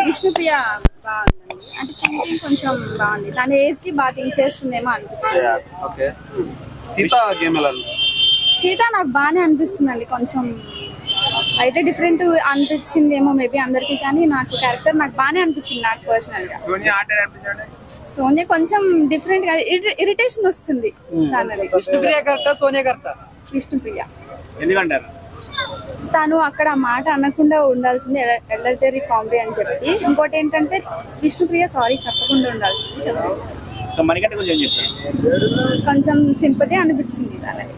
విష్ణుప్రియ బాగుందండి. అంటే థింకింగ్ కొంచెం బాగుంది. తన ఏజ్ కి బాగా థింక్ చేస్తుందేమో అనిపించింది. సీత నాకు బాగానే అనిపిస్తుందండి. కొంచెం అయితే డిఫరెంట్ అనిపించిందేమో మేబీ అందరికి, కానీ నాకు క్యారెక్టర్ నాకు బాగానే అనిపించింది నాకు పర్సనల్ గా. సోనియా కొంచెం డిఫరెంట్ గా ఇరిటేషన్ వస్తుంది తనది. విష్ణుప్రియ తను అక్కడ మాట అనకుండా ఉండాల్సింది, ఎలర్టరీ కామెడీ అని చెప్పి. ఇంకోటి ఏంటంటే విష్ణుప్రియ సారీ చెప్పకుండా ఉండాల్సింది చెప్పి కొంచెం సింపతి అనిపించింది తనది.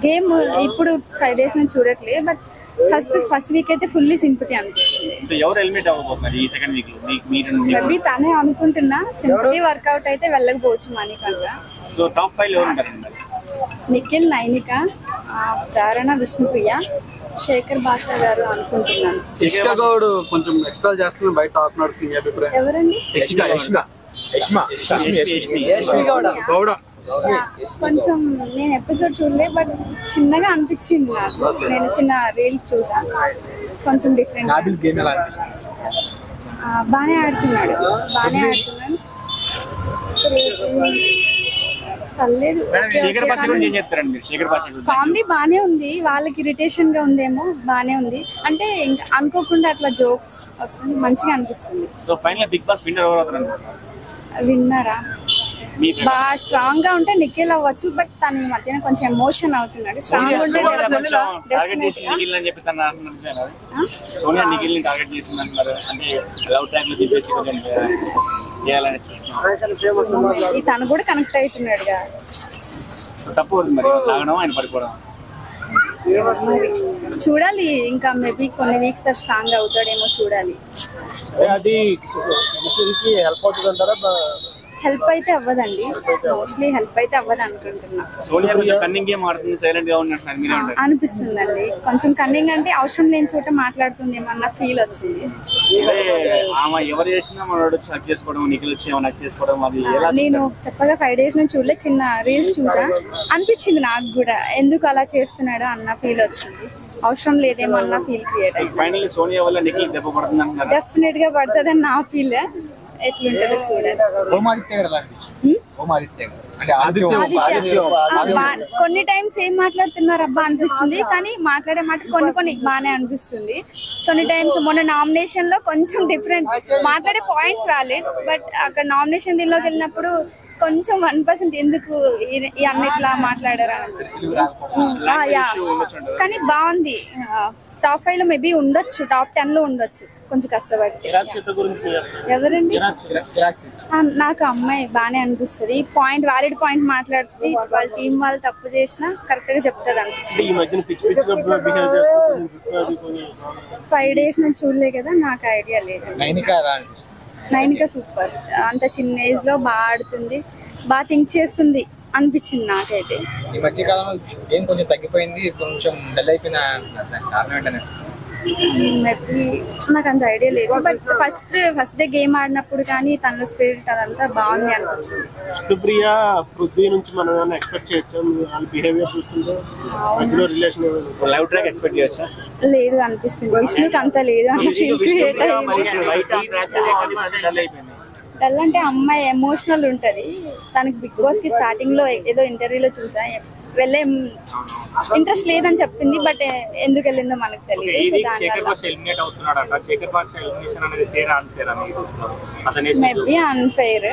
గేమ్ ఇప్పుడు 5 days నుంచి చూడట్లే, బట్ ఫస్ట్ వీక్ అయితే ఫుల్లీ సింపతి అనిపిస్తుంది. మేబీ తనే అనుకుంటున్నా. సింపతి వర్కౌట్ అయితే వెళ్ళకపోవచ్చు మణికంట. నిఖిల్, నైనిక, ప్రేరణ, విష్ణుప్రియ, శేఖర్ భాష గారు అనుకుంటున్నాను. కొంచెం ఎక్స్ట్రా చేస్తున్నా బయట ఎవరండి? కొంచెం నేను ఎపిసోడ్ చూడలే, బట్ చిన్నగా అనిపించింది నాకు. నేను చిన్న రీల్ చూసా, కొంచెం డిఫరెంట్. బాగానే ఆడుతున్నాడు. పర్లేదు. కామెడీ బానే ఉంది. వాళ్ళకి ఇరిటేషన్ గా ఉందేమో. బానే ఉంది అంటే ఇంకా అనుకోకుండా అట్లా జోక్స్ వస్తుంది, మంచిగా అనిపిస్తుంది. విన్నరా బాగా స్ట్రాంగ్ గా ఉంటే నిఖిల్ అవ్వచ్చు, బట్ తన ఈ మధ్యన కొంచెం ఎమోషన్ అవుతున్నాడు. స్ట్రాంగ్ ఉంటే తను కూడా కనెక్ట్ అవుతున్నాడు. మరి చూడాలి, ఇంకా మేబీ కొన్ని వీక్స్ తర్వాత స్ట్రాంగ్ అవుతాడేమో చూడాలి. హెల్ప్ అయితే అవ్వదండి, మోస్ట్లీ హెల్ప్ అయితే అవ్వదు అనుకుంటున్నా. అనిపిస్తుందండి కొంచెం కన్నింగ్ అంటే అవసరం లేని చోట మాట్లాడుతుంది ఏమన్నా ఫీల్ వచ్చింది. నేను చెప్పగా 5 days నుంచి చూడలే, చిన్న రీల్స్ చూసా, అనిపించింది నాకు కూడా ఎందుకు అలా చేస్తున్నాడు అన్న ఫీల్ వచ్చింది. అవసరం లేదేమో అన్న ఫీల్ క్రియేట్ అయింది. డెఫినెట్ గా పడుతుందని నా ఫీల్. ఎట్లుంటుందో చూడాలి. కొన్ని టైమ్స్ ఏం మాట్లాడుతున్నారు అబ్బా అనిపిస్తుంది, కానీ మాట్లాడే మాట కొన్ని బాగానే అనిపిస్తుంది. కొన్ని టైమ్స్ మొన్న నామినేషన్ లో కొంచెం డిఫరెంట్ మాట్లాడే పాయింట్స్ వ్యాలిడ్, బట్ అక్కడ నామినేషన్ దీనిలోకి వెళ్ళినప్పుడు కొంచెం 1% ఎందుకు అన్నిట్లా మాట్లాడారు అనిపించింది. కానీ బాగుంది. టాప్ 5 లో మేబీ ఉండొచ్చు, టాప్ 10 లో ఉండొచ్చు కొంచెం కష్టపడి. ఎవరండి? నాకు అమ్మాయి బాగానే అనిపిస్తుంది. వ్యాలిడ్ పాయింట్ మాట్లాడుతుంది. వాళ్ళ టీం వాళ్ళు తప్పు చేసినా కరెక్ట్ గా చెప్తుంది అనిపించింది. 5 days నుంచి చూడలే కదా, నాకు ఐడియా లేదు. నైనిక సూపర్. అంత చిన్న ఏజ్ లో బాగా ఆడుతుంది, బాగా థింక్ చేస్తుంది అనిపించింది నాకైతే. ఈ మధ్య కాలంలో గేమ్ కొంచెం తగ్గిపోయింది, కొంచెం డల్ అయిపోయిన కారణం ఏంటనే మేబీ నాకు అంత ఐడియా లేదు, బట్ ఫస్ట్ డే గేమ్ ఆడినప్పుడు కానీ తన స్పిరిట్ అదంతా బాగుంది అనిపించింది. విష్ణుప్రియ పృథ్వీ నుంచి మనం ఎక్స్పెక్ట్ చేయొచ్చు. వాళ్ళ బిహేవియర్ చూస్తుంటే మధ్యలో రిలేషన్ లైవ్ ట్రాక్ ఎక్స్పెక్ట్ చేయొచ్చా? లేదు అనిపిస్తుంది. విష్ణుకి అంత లేదు అన్న ఫీల్ క్రియేట్ అయ్యింది. డల్ అంటే అమ్మాయి ఎమోషనల్ ఉంటది. తనకి బిగ్ బాస్ కి స్టార్టింగ్ లో ఏదో ఇంటర్వ్యూలో చూసా, వెళ్ళే ఇంట్రెస్ట్ లేదని చెప్పింది, బట్ ఎందుకు వెళ్ళిందో మనకు తెలియదు. Maybe unfair.